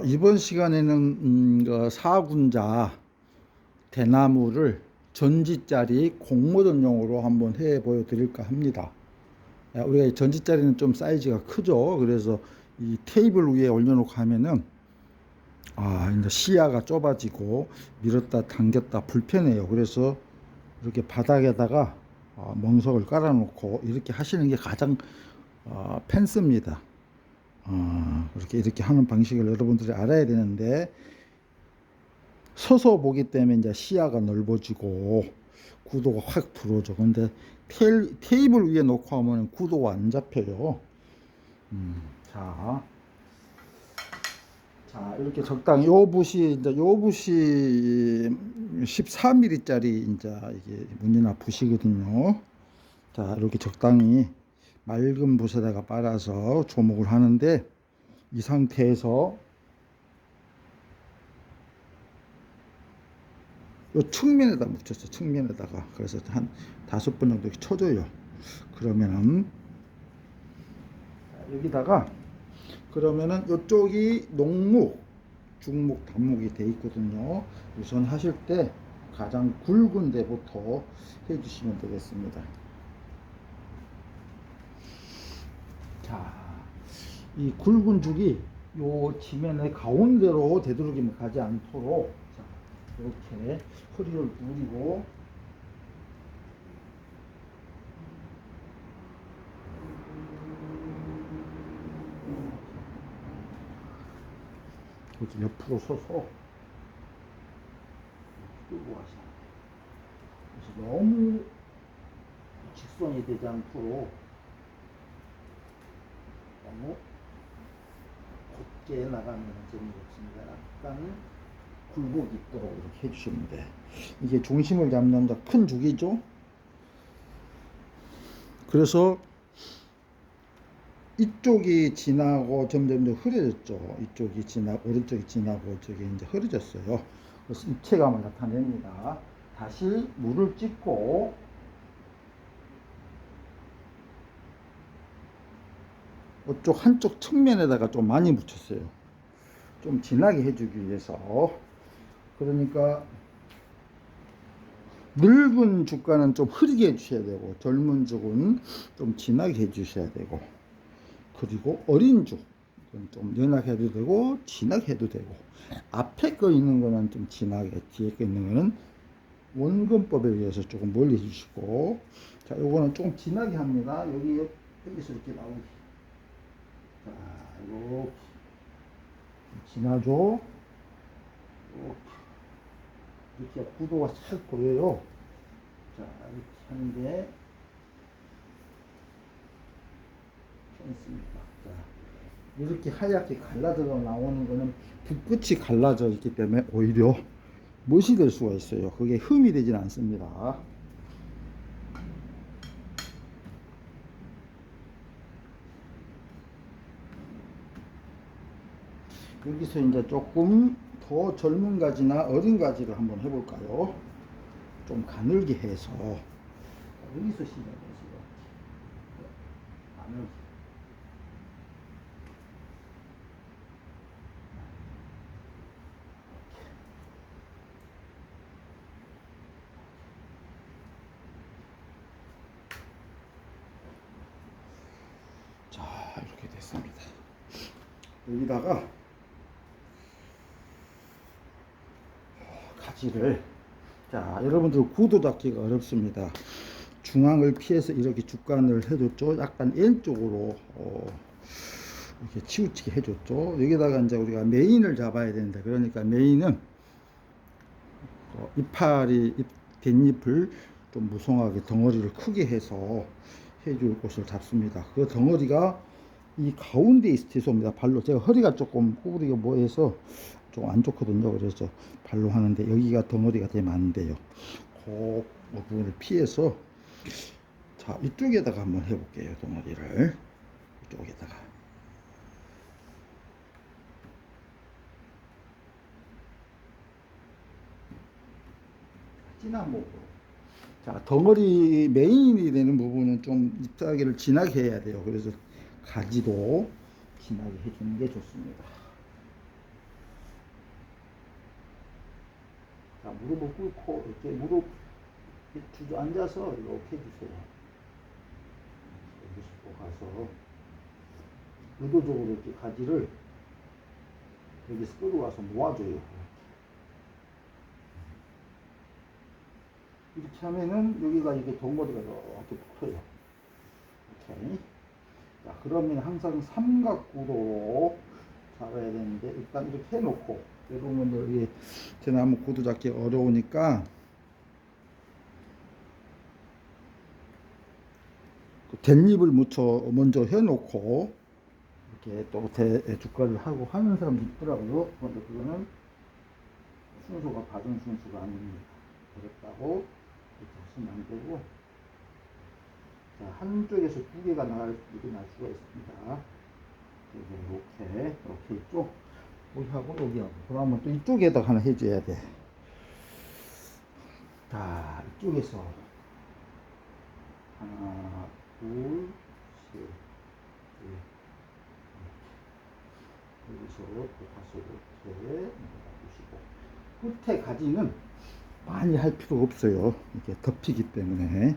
이번 시간에는 그 사군자 대나무를 전지짜리 공모전용으로 한번 해 보여드릴까 합니다. 우리가 이 전지짜리는 좀 사이즈가 크죠. 그래서 이 테이블 위에 올려놓고 하면은 이제 시야가 좁아지고 밀었다 당겼다 불편해요. 그래서 이렇게 바닥에다가 멍석을 깔아놓고 이렇게 하시는 게 가장 팬습니다. 이렇게 하는 방식을 여러분들이 알아야 되는데, 서서 보기 때문에 이제 시야가 넓어지고 구도가 확 들어오죠. 근데 테이블 위에 놓고 하면 구도가 안 잡혀요. 자, 이렇게 적당히 요 붓이 14mm짜리 이제 이게 문이나 붓이거든요. 자, 이렇게 적당히 맑은 붓에다가 빨아서 조목을 하는데, 이 상태에서 요 측면에다 묻혔어. 측면에다가. 그래서 한 5번 정도 이렇게 쳐줘요. 그러면은 여기다가, 그러면은 이쪽이 농목, 중목, 단목이 돼 있거든요. 우선 하실 때 가장 굵은 데부터 해주시면 되겠습니다. 자, 이 굵은 죽이 요 지면의 가운데로 되도록이면 가지 않도록, 자, 이렇게 허리를 누리고, 이렇게 옆으로 서서 끌고 가시면 돼요. 그래서 너무 직선이 되지 않도록 너무 곧게 나가면 재미가 없습니다. 약간 굴곡이 있도록 이렇게 해주시면 돼. 이게 중심을 잡는 큰 죽이죠. 그래서 이쪽이 지나고 점점 흐려졌죠. 이쪽이 지나고 오른쪽이 지나고 저기 이제 흐려졌어요. 그래서 입체감을 나타냅니다. 다시 물을 찍고 이쪽 한쪽 측면에다가 좀 많이 묻혔어요. 좀 진하게 해주기 위해서. 그러니까 늙은 죽과는 좀 흐리게 해주셔야 되고, 젊은 죽은 좀 진하게 해주셔야 되고, 그리고 어린 죽은 좀 연하게 해도 되고 진하게 해도 되고, 앞에 거 있는 거는 좀 진하게, 뒤에 거 있는 거는 원근법에 의해서 조금 멀리 해주시고. 자, 요거는 조금 진하게 합니다. 여기서 이렇게 나오기. 자, 이렇게 진하죠. 이렇게 구도가 잘 보여요. 자, 이렇게 하는데 괜찮습니다. 자, 이렇게 하얗게 갈라져 나오는 거는 붓끝이 갈라져 있기 때문에 오히려 못이 될 수가 있어요. 그게 흠이 되진 않습니다. 여기서 이제 조금 더 젊은 가지나 어린 가지를 한번 해볼까요? 좀 가늘게 해서 여기서 시작해서요. 가늘게. 자, 이렇게 됐습니다. 여기다가 가지를, 자, 여러분들 구도 잡기가 어렵습니다. 중앙을 피해서 이렇게 죽간을 해줬죠. 약간 왼쪽으로 이렇게 치우치게 해줬죠. 여기다가 이제 우리가 메인을 잡아야 되는데, 그러니까 메인은 댄잎을 좀 무성하게 덩어리를 크게 해서 해줄 곳을 잡습니다. 그 덩어리가 이 가운데 있어옵니다. 발로. 제가 허리가 조금 구부리가 뭐해서 좀 안 좋거든요. 그래서 발로 하는데, 여기가 덩어리가 되면 안 돼요. 그 부분을 피해서, 자, 이쪽에다가 한번 해볼게요. 덩어리를 이쪽에다가. 진한 목으로. 자, 덩어리 메인이 되는 부분은 좀 잎사귀를 진하게 해야 돼요. 그래서 가지도 진하게 해주는 게 좋습니다. 자, 무릎을 꿇고 이렇게 무릎 주저앉아서 이렇게 해주세요. 여기서 또 가서 의도적으로 이렇게 가지를 여기서 끌어와서 모아줘요. 이렇게 하면은 여기가 이게 덩어리가 이렇게 붙어요. 이렇게. 자, 그러면 항상 삼각구로 잡아야 되는데 일단 이렇게 해놓고 여러분 여기 대나무 구두 잡기 어려우니까 댄잎을 묻혀 먼저 해놓고 이렇게 또 대주가를 하고 하는 사람도 있더라고요. 그런데 그거는 순서가 받은 순서가 아닙니다. 어렵다고 이렇게 하시면 안 되고, 자, 한쪽에서 두 개가 나갈 수가 있습니다. 이렇게 있죠. 여기하고 여기하고. 그러면 또 이쪽에다 하나 해줘야 돼. 자, 이쪽에서 하나, 둘, 셋, 넷. 여기서 또 다시 이렇게 놓으시고, 끝에 가지는 많이 할 필요 없어요. 이게 덮이기 때문에.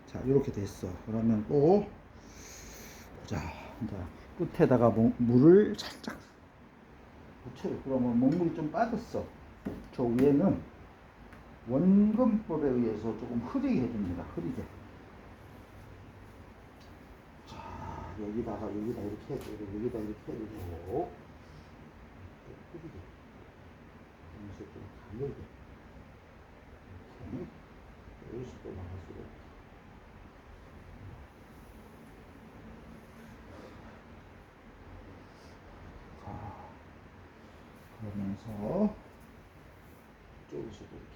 자, 이렇게 됐어. 그러면 또 보자. 이제 끝에다가 물을 살짝 붙여요. 그러면 먹물이 좀 빠졌어. 저 위에는 원근법에 의해서 조금 흐리게 해줍니다. 흐리게. 자, 여기다가 이렇게 해주고, 여기다 이렇게 해주고, 흐리게. 여기서 좀 가늘게. 이렇게. 여기서 또 나가시고. 그러면서 이쪽에서도 이렇게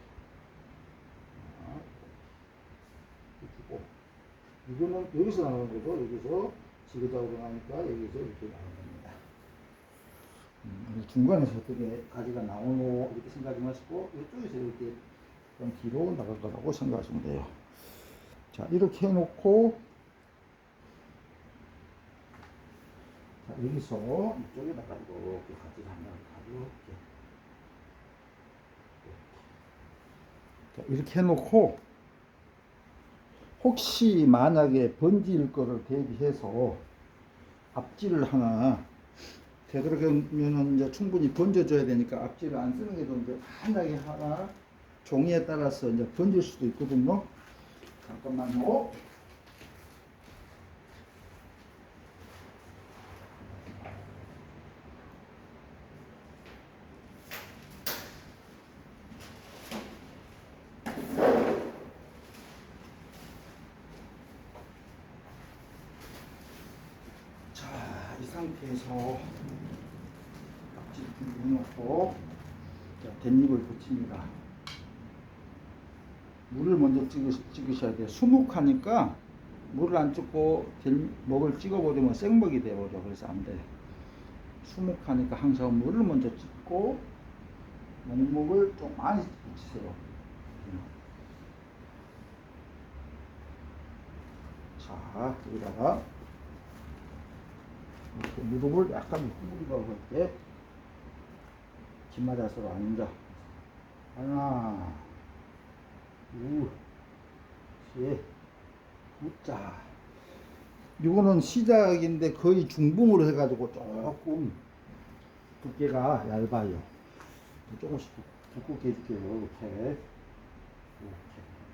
주고, 이거는 여기서 나오는 거죠. 여기서 지그자그로 나니까 여기서 이렇게 나오는 겁니다. 중간에서 어떻게 가지가 나오노 이렇게 생각하지 마시고 이쪽에서 이렇게 좀 뒤로 나갈 거라고 생각하시면 돼요. 자, 이렇게 해놓고, 자, 여기서 이쪽에다가 이렇게 가지가 하나 이렇게 해놓고, 혹시 만약에 번질 거를 대비해서 앞질을 하나, 되도록이면 이제 충분히 번져줘야 되니까 앞질을 안 쓰는 게 좋은데, 만약에 하나 종이에 따라서 이제 번질 수도 있거든요. 잠깐만요. 이 상태에서 앞질 준비해놓고, 댄잎을 붙입니다. 물을 먼저 찍으셔야 돼요. 수묵하니까 물을 안 찍고 먹을 찍어버리면 생먹이 되어버려. 그래서 안 돼. 수묵하니까 항상 물을 먼저 찍고 목목을 좀 많이 붙이세요. 자, 여기다가 이렇게 무릎을 약간 구부리고 이렇게 기마자세로 앉아. 하나, 둘, 셋, 자, 이거는 시작인데 거의 중붕으로 해가지고 조금 두께가 얇아요. 조금씩 두껍게 해줄게요. 이렇게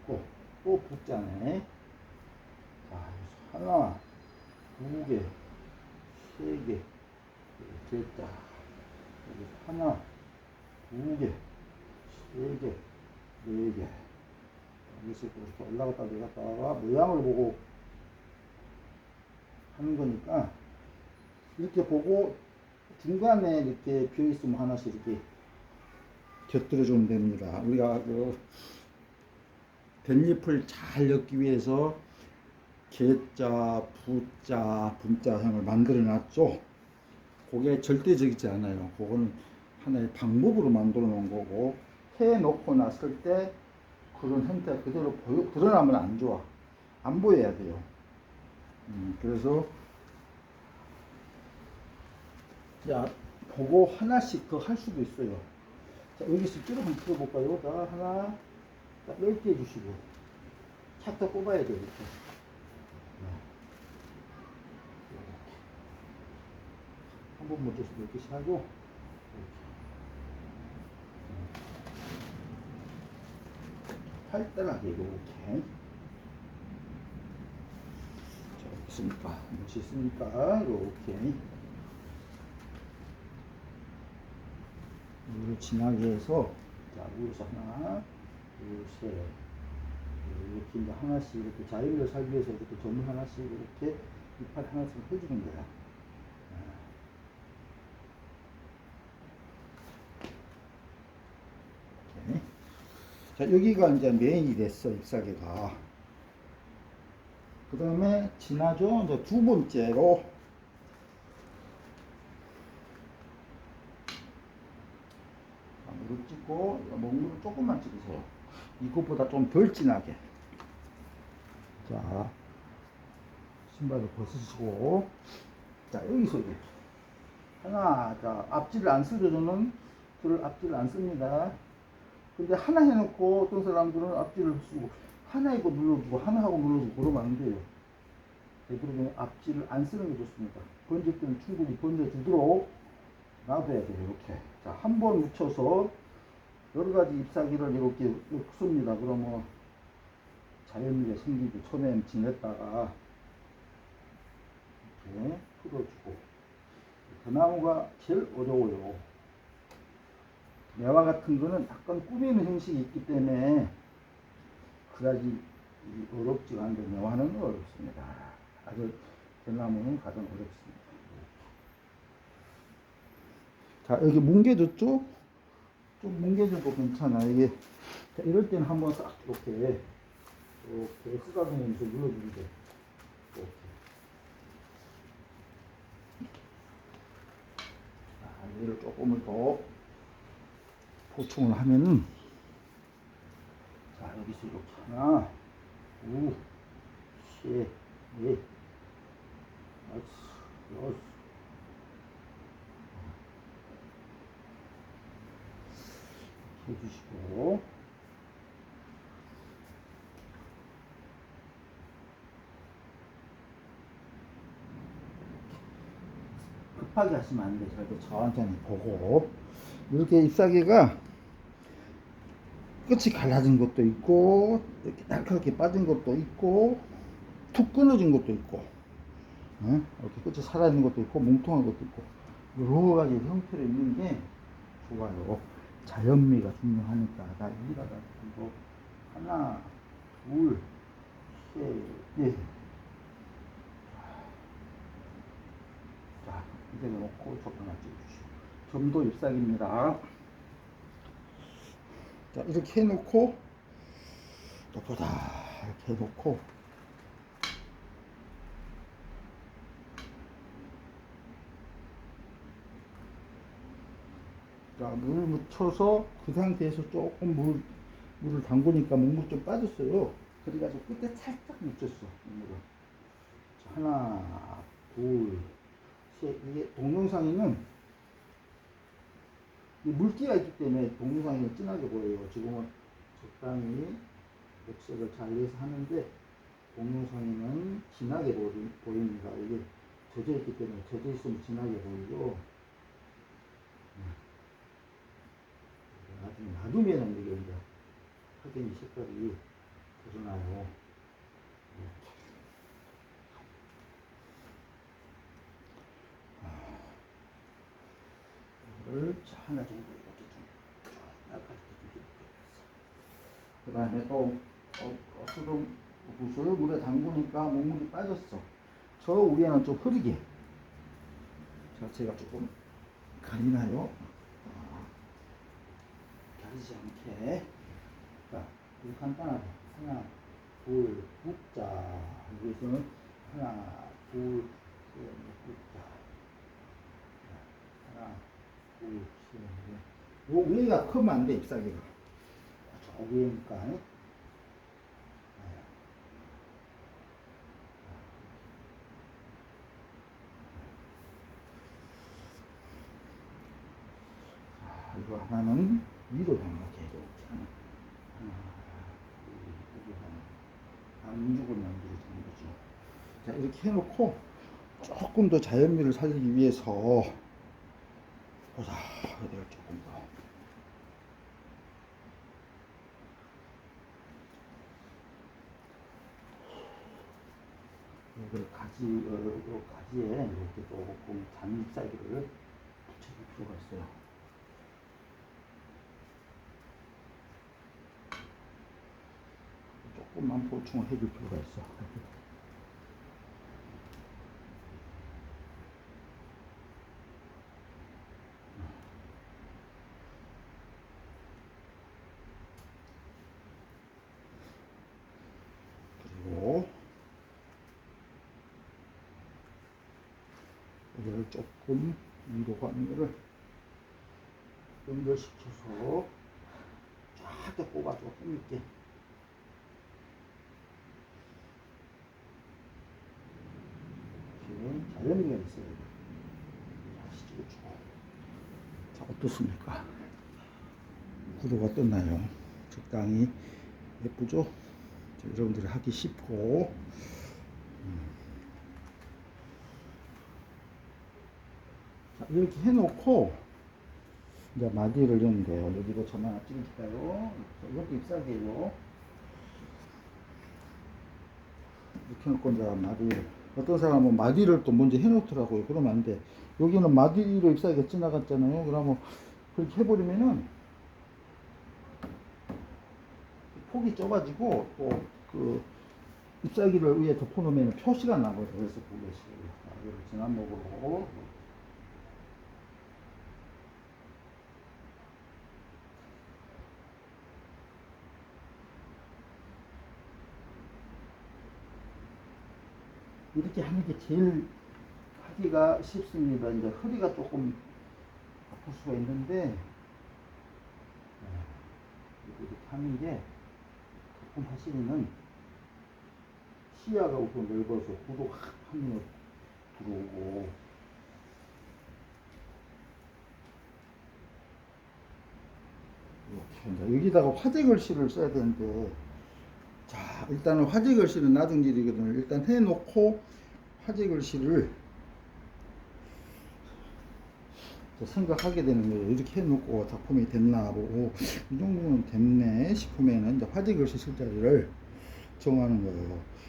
했고, 또 붙자네. 자, 하나, 두 개, 세 개, 됐다. 여기 하나, 두 개, 세 개, 네 개. 여기서 이렇게 올라갔다 내렸다가 모양을 보고 하는 거니까 이렇게 보고 중간에 이렇게 비어 있으면 하나씩 이렇게 곁들여 주면 됩니다. 우리가 그 댄잎을 잘 넣기 위해서 개자, 부자, 분자형을 만들어 놨죠. 그게 절대적이지 않아요. 그거는 하나의 방법으로 만들어 놓은 거고, 해 놓고 났을 때 그런 형태가 그대로 드러나면 안 좋아. 안 보여야 돼요. 그래서 자, 보고 하나씩 더 할 수도 있어요. 자, 여기서 줄을 한번 풀어볼까요? 자, 하나, 자, 넓게 해주시고, 착착 뽑아야 돼요, 이렇게. 한 번 먼저 이렇게 하고, 활달하게 이렇게. 자, 이렇게 있으니까, 이렇게 있으니까, 이렇게. 물을 진하게 해서, 자, 물에서 하나, 둘, 셋. 이렇게 이제 하나씩 이렇게 자연을 살기 위해서 이렇게 점을 하나씩 이렇게 이파리 하나씩 해주는 거야. 이렇게. 자, 여기가 이제 메인이 됐어, 잎사귀가. 그 다음에 진하죠? 이제 두 번째로 물을 찍고 먹물을 조금만 찍으세요. 이것보다 좀 덜 진하게. 자, 신발을 벗으시고, 자, 여기서 이렇게 하나, 자, 앞질을 안 쓰죠. 저는 앞질을 안 씁니다. 근데 하나 해놓고 어떤 사람들은 앞질을 쓰고 하나 이거 눌러주고 하나 하고 눌러주고 그러면 안 돼요. 되도록이면 앞질을 안 쓰는 게 좋습니다. 번질 때는 충분히 번져주도록 놔둬야 돼요. 이렇게. 자, 한 번 묻혀서 여러 가지 잎사귀를 이렇게 씁니다. 그러면 자연미가 생기고 처음엔 지냈다가 이렇게 풀어주고. 대나무가 제일 어려워요. 매화 같은 거는 약간 꾸미는 형식이 있기 때문에 그다지 어렵지가 않은데 매화는 어렵습니다. 아주 대나무는 가장 어렵습니다. 자, 여기 뭉개졌죠? 좀 뭉개져도 괜찮아. 이게 자, 이럴 때는 한번 싹 이렇게 쓰다듬으면서 눌러주면 돼. 이렇게. 자, 얘를 조금을 더 보충을 하면은, 자, 여기서 이렇게 하나, 둘, 셋, 넷, 다섯, 여섯. 해주시고, 급하게 하시면 안 돼요. 이렇게 천천히 보고. 이렇게 잎사귀가 끝이 갈라진 것도 있고, 이렇게 날카롭게 빠진 것도 있고, 툭 끊어진 것도 있고, 이렇게 끝이 살아있는 것도 있고, 뭉통한 것도 있고, 여러 가지 형태로 있는 게 좋아요. 자연미가 중요하니까. 자, 여기다가 이거 하나, 둘, 셋, 넷. 자, 이제 놓고 조금만 찍어주시고. 점도 잎사귀입니다. 자, 이렇게 해놓고, 또 보다, 이렇게 해놓고, 자, 물을 묻혀서 그 상태에서 조금 물을 담그니까 먹물 좀 빠졌어요. 그래가지고 끝에 살짝 묻혔어, 물을. 자, 하나, 둘, 셋. 이게 동영상에는 물기가 있기 때문에 동영상이 진하게 보여요. 지금은 적당히 액색을 잘 내서 하는데 동영상에는 진하게 보입니다. 이게 젖어 있기 때문에 젖어 있으면 진하게 보이죠. 나중에 놔두면은 이게 이제 확연히 색깔이 드러나요. 이거를 하나 정도 이렇게 좀 약간 좀 그 다음에 또 수동 붓을 물에 담그니까 먹물이 빠졌어. 저 위에는 좀 흐리게 자체가 조금 가리나요? 가리지 않게. 자, 이거 간단하게 하나, 둘, 붓자. 여기서는 하나, 둘, 셋, 넷, 붓자. 하나, 둘, 셋, 넷. 요 위에가 크면 안 돼, 잎사귀가. 저 위에니까. 이거 하나는 위로 향하게 이렇게 하나, 둘, 하나, 안죽은 양쪽을 주는 거죠. 자, 이렇게 해놓고 조금 더 자연미를 살리기 위해서 보자, 이걸 조금 더. 여기 가지에 이렇게 조금 잔잎살기를 붙여줄 필요가 있어요. 조금만 보충을 해줄 필요가 있어. 그리고 이걸 조금 위로 가는 거를 연결시켜서 쫙 뽑아줘, 힘있게. 이렇게 자연미가 있어야 돼. 다시 찍어주고. 자, 어떻습니까? 구도가 떴나요? 적당히 예쁘죠? 자, 여러분들이 하기 쉽고. 자, 이렇게 해놓고 이제 마디를 넣는 거예요. 여기도 점 하나 찍어줄까요? 이것도 잎사귀예요. 이렇게 해놓고 이제 마디를, 어떤 사람은 마디를 또 먼저 해놓더라고요. 그러면 안 돼. 여기는 마디로 잎사귀가 지나갔잖아요. 그러면 그렇게 해버리면은 폭이 좁아지고 또 그 잎사귀를 위에 덮어놓으면 표시가 나거든요. 그래서 보겠어요. 이걸 진한목으로. 이렇게 하는 게 제일 하기가 쉽습니다. 이제 허리가 조금 아플 수가 있는데, 이렇게 하는 게 가끔 하시면은 시야가 우선 넓어서 구도 확 한눈에 들어오고, 이렇게 여기다가 화재 글씨를 써야 되는데, 자, 일단은 화재 글씨는 나중 일이거든요. 일단 해놓고 화재 글씨를 생각하게 되는 거예요. 이렇게 해놓고 작품이 됐나 보고, 이 정도는 됐네 싶으면은 이제 화재 글씨 쓸 자리를 정하는 거예요.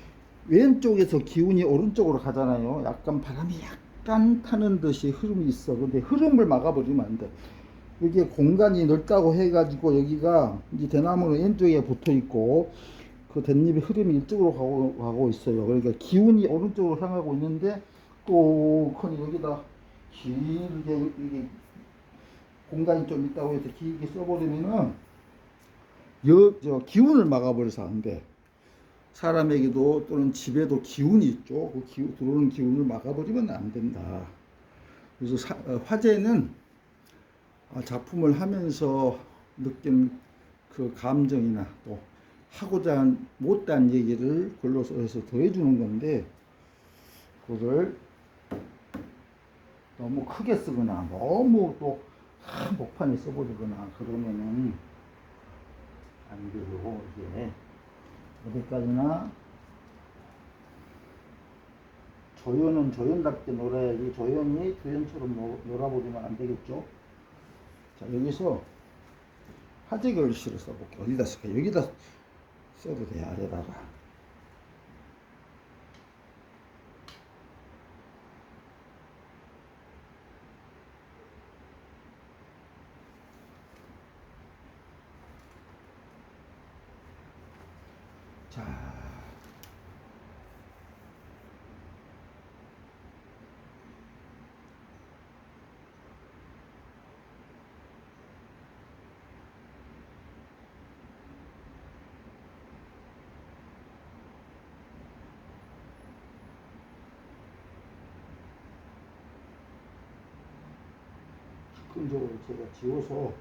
왼쪽에서 기운이 오른쪽으로 가잖아요. 약간 바람이 약간 타는 듯이 흐름이 있어. 근데 흐름을 막아버리면 안 돼. 여기에 공간이 넓다고 해가지고 여기가 이 대나무는 왼쪽에 붙어 있고 그 댄잎의 흐름이 이쪽으로 가고 있어요. 그러니까 기운이 오른쪽으로 향하고 있는데 또 여기다 길게 이게 공간이 좀 있다고 해서 길게 써버리면은 저 기운을 막아버려서 안 돼. 사람에게도 또는 집에도 기운이 있죠. 그 들어오는 기운을 막아버리면 안 된다. 그래서 화재는 작품을 하면서 느낀 그 감정이나 또 하고자 못한 얘기를 글로 써서 더해주는 건데, 그걸 너무 크게 쓰거나 너무 또 목판에 써버리거나 그러면은 안 되고, 이게 어디까지나 조연은 조연답게 놀아야지 조연이 조연처럼 놀아버리면 안 되겠죠. 자, 여기서 화재 글씨를 써볼게요. 어디다 쓸까요? 여기다 써도 돼, 아래다가. 자, 근적으로 제가 지워서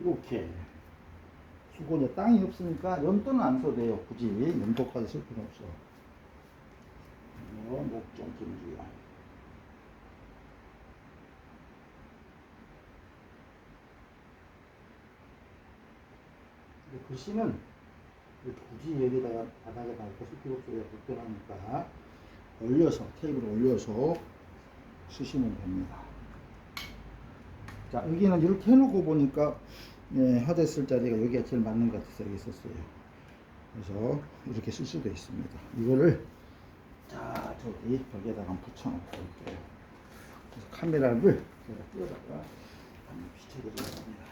이렇게 수고 이제 땅이 없으니까 연도는 안 써도 돼요. 굳이 연도까지 쓸 필요 없어. 목종 김주야. 글씨는 굳이 여기다가 바닥에다가 쓸 필요 없어요. 불편하니까 올려서 테이블에 올려서 쓰시면 됩니다. 자, 여기는 이렇게 해놓고 보니까 하대 쓸 자리가 여기가 제일 맞는 것 같아서 여기 썼어요. 그래서 이렇게 쓸 수도 있습니다. 이거를 자 저기 벽에다가 붙여놓고 올게요. 그래서 카메라를 제가 띄어다가 한번 비춰드리겠습니다.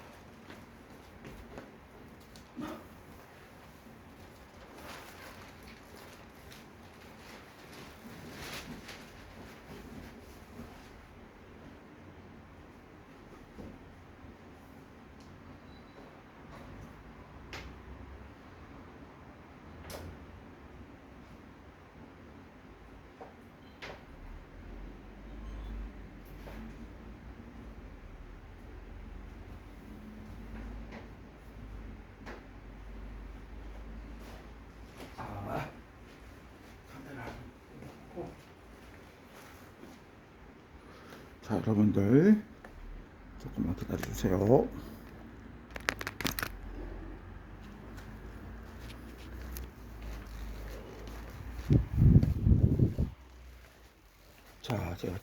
자, 여러분들 조금만 기다려주세요. 자, 제가